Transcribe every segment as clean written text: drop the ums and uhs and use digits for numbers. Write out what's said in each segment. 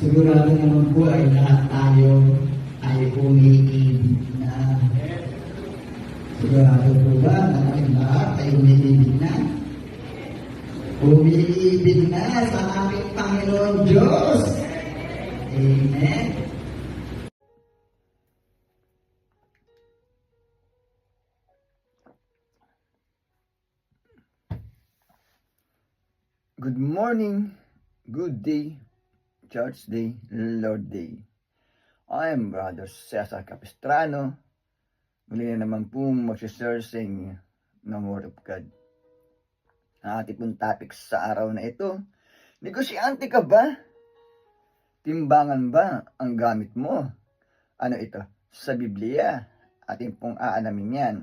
Sigurado naman po ay lahat tayo ay umiibig na. Sigurado po ba na kaming lahat ay umiibig na? Umiibig na sa aming Panginoon Diyos. Amen. Good morning, good day, Church Day, Lord Day. I am Brother Cesar Capistrano. Muli na naman pong magsishare sa inyo ng Word of God. Ang ating pong topic sa araw na ito, negosyante ka ba? Timbangan ba ang gamit mo? Ano ito? Sa Biblia, ating pong aalamin yan.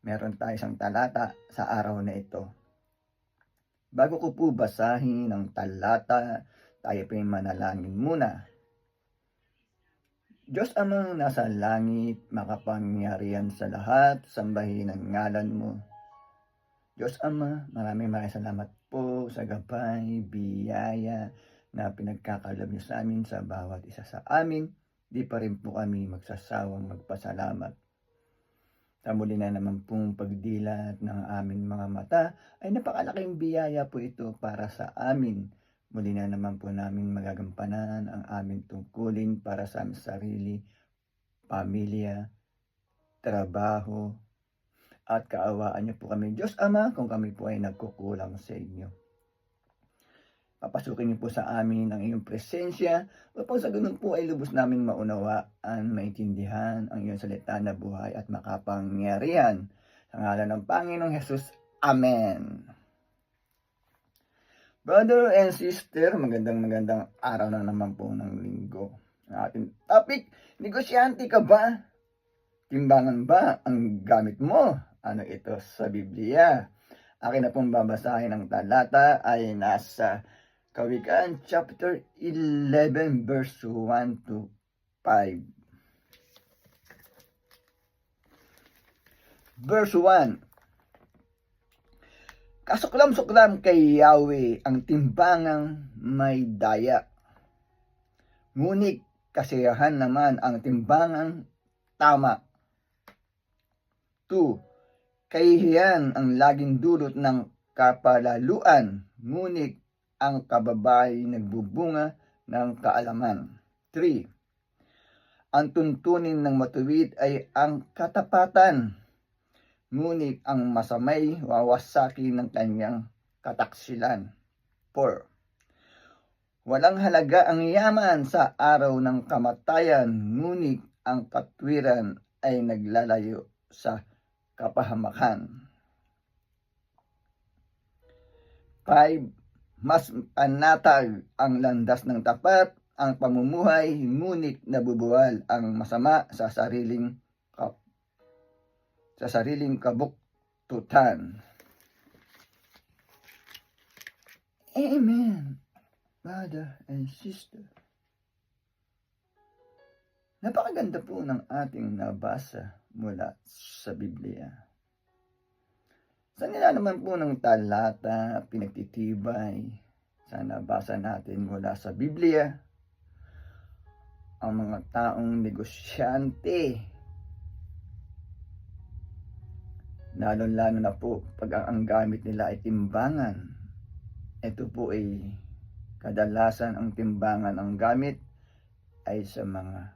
Meron tayo isang talata sa araw na ito. Bago ko po basahin ang talata, tayo po manalangin muna. Diyos amang nasa langit, makapangyarihan sa lahat, sambahin ang ngalan mo. Diyos Ama, maraming salamat po sa gabay, biyaya na pinagkakalob niyo sa amin sa bawat isa sa amin. Di pa rin po kami magsasawang magpasalamat. Sa muli na naman pong pagdilat ng aming mga mata, ay napakalaking biyaya po ito para sa amin. Muli na naman po namin magagampanan ang aming tungkulin para sa aming sarili, pamilya, trabaho, at kaawaan niyo po kami, Diyos Ama, kung kami po ay nagkukulang sa inyo. Papasukin niyo po sa amin ang iyong presensya upang sa ganun po ay lubos namin maunawaan, maintindihan ang iyong salita na buhay at makapangyarihan. Sa ngalan ng Panginoong Hesus. Amen. Brother and sister, magandang araw na naman po ng linggo. Ang ating topic, negosyante ka ba? Timbangan ba ang gamit mo? Ano ito sa Biblia? Akin na pong babasahin ang talata ay nasa Kawikaan chapter 11 verse 1 to 5. Verse 1. Kasuklam-suklam kay Yahweh ang timbangang may daya. Ngunit kasiyahan naman ang timbangang tama. 2. Kahihiyan ang laging dulot ng kapalaluan, ngunit ang kababay nagbubunga ng kaalaman. 3. Ang tuntunin ng matuwid ay ang katapatan, ngunit ang masamay wawasaki ng kanyang kataksilan. 4. Walang halaga ang yaman sa araw ng kamatayan, ngunit ang katwiran ay naglalayo sa kapahamakan. 5. Mas panatag ang landas ng tapat, ang pamumuhay, ngunit nabubuwal ang masama sa sariling kabuktutan. Amen, brother and sister. Napakaganda po ng ating nabasa mula sa Biblia. Sa nila naman po ng talata, pinagtitibay sa nabasa natin mula sa Biblia, ang mga taong negosyante, lalo-lalo na po pag ang gamit nila ay timbangan. Ito po ay kadalasan ang timbangan ang gamit ay sa mga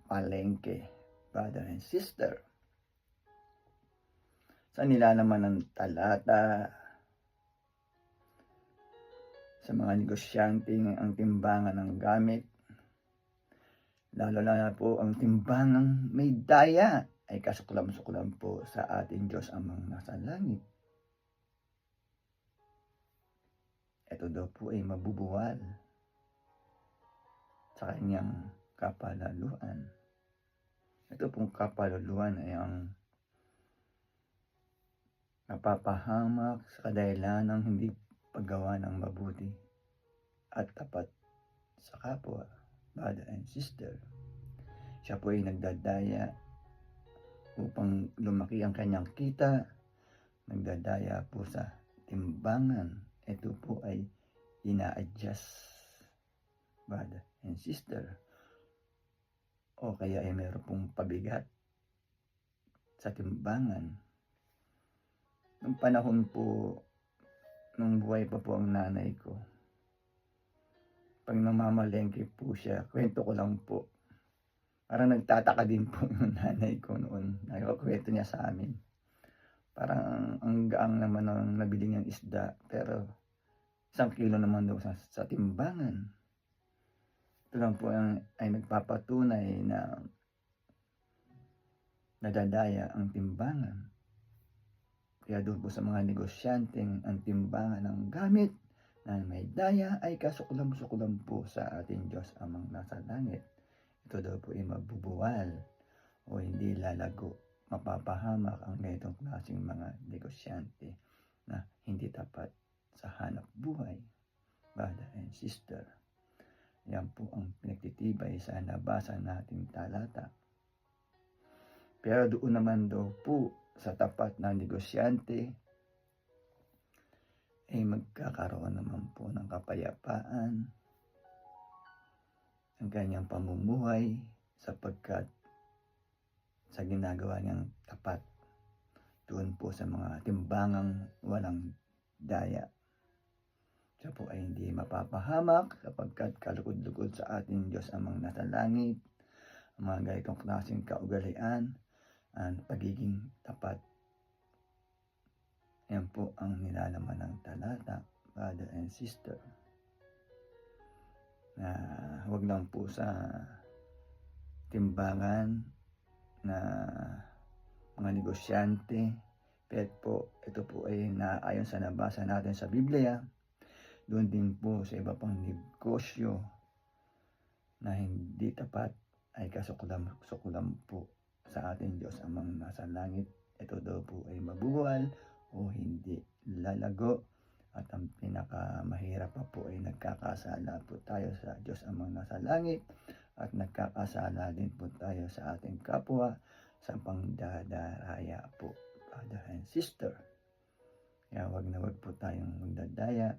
palengke, brother and sister. Sa nila naman ng talata, sa mga negosyante ang timbangan ng gamit, lalo na po ang timbangang may daya ay kasuklam-suklam po sa ating Diyos amang nasa langit. Ito daw po ay mabubuwal sa kanyang kapalaluan. Ito pong kapalaluan ay ang napapahamak sa kadahilan ng hindi paggawa ng mabuti at tapat sa kapwa, brother and sister. Siya po ay nagdadaya upang lumaki ang kanyang kita, nagdadaya po sa timbangan. Ito po ay ina-adjust brother and sister, o kaya ay meron pong pabigat sa timbangan. Nung panahon po, nung buhay pa po ang nanay ko, pag namamalengke po siya, kwento ko lang po, parang nagtataka din po yung nanay ko noon. Nagkakwento niya sa amin. Parang ang gaang naman ng nabili niyang isda, pero 1 kilo naman daw sa timbangan. Ito lang po ay nagpapatunay na nadadaya ang timbangan. Kaya doon po sa mga negosyanteng ang timbangan ng gamit na may daya ay kasuklam-suklam po sa ating Diyos amang nasa langit. Ito daw po ay mabubuwal o hindi lalago. Mapapahamak ang ganitong klaseng mga negosyante na hindi tapat sa hanap buhay, brother and sister. Yan po ang pinagtitibay sa nabasa nating talata. Pero doon naman daw po sa tapat na negosyante ay magkakaroon naman po ng kapayapaan ang kanyang pamumuhay sapagkat sa ginagawa niyang tapat doon po sa mga timbangang walang daya. Siya po ay hindi mapapahamak sapagkat kalugod-lugod sa ating Diyos amang nasa langit ang mga ganitong klaseng kaugalian ang pagiging tapat. Yan po ang nilalaman ng talata, brother and sister. Na huwag lang po sa timbangan na mga negosyante. Pero po, ito po ay naayon sa nabasa natin sa Biblia. Doon din po sa iba pang negosyo na hindi tapat ay kasuklam po sa ating Diyos amang nasa langit. Ito daw po ay mabuwal o hindi lalago. At ang pinakamahirap pa po ay nagkakasala po tayo sa Diyos amang nasa langit. At nagkakasala din po tayo sa ating kapwa sa pangdadaraya po, brother and sister. Kaya wag na wag po tayong magdadaya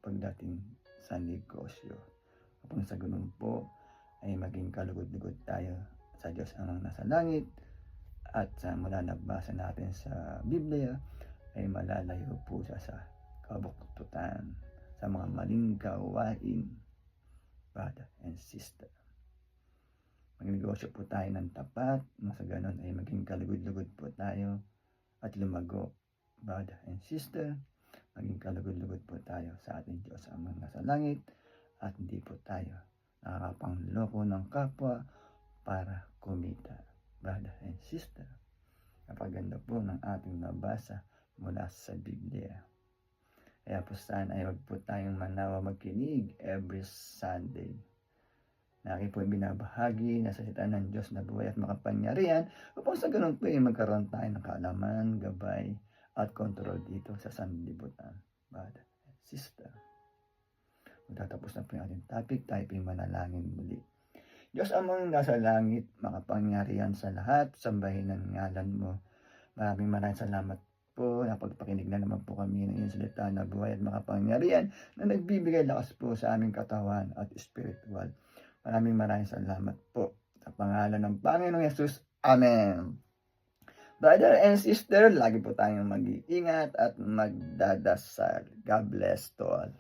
pagdating sa negosyo. Kapag sa ganun po ay maging kalugod-lugod tayo sa Diyos amang nasa langit. At sa mula nabasa natin sa Biblia ay malalayo po siya sa kabuktutan, sa mga maling gawain, brother and sister. Magnegosyo po tayo ng tapat, nang sa ganon ay maging kalugod-lugod po tayo at lumago, brother and sister. Maging kalugod-lugod po tayo sa ating Diyos amang nasa langit at hindi po tayo nakakapangloko ng kapwa para kumita, brother and sister. Napaganda po ng ating nabasa mula sa Biblia. Kaya po sana ay wag po tayong manawa magkinig every Sunday. Na aking po binabahagi na salita ng Diyos na buhay at makapangyarihan upang sa ganun po ay magkaroon tayo ng kaalaman, gabay at kontrol dito sa sanlibutan, brother and sister. Magtatapos na po yung ating topic, tayo po yung manalangin muli. Diyos amang nasa langit, makapangyarihan sa lahat, sambahin ang ngalan mo. Maraming salamat po, napagpakinig na naman po kami ng iyong salita na buhay at makapangyarihan na nagbibigay lakas po sa aming katawan at spiritual. Maraming salamat po sa pangalan ng Panginoong Yesus. Amen. Brother and sister, lagi po tayong mag-iingat at magdadasal. God bless to all.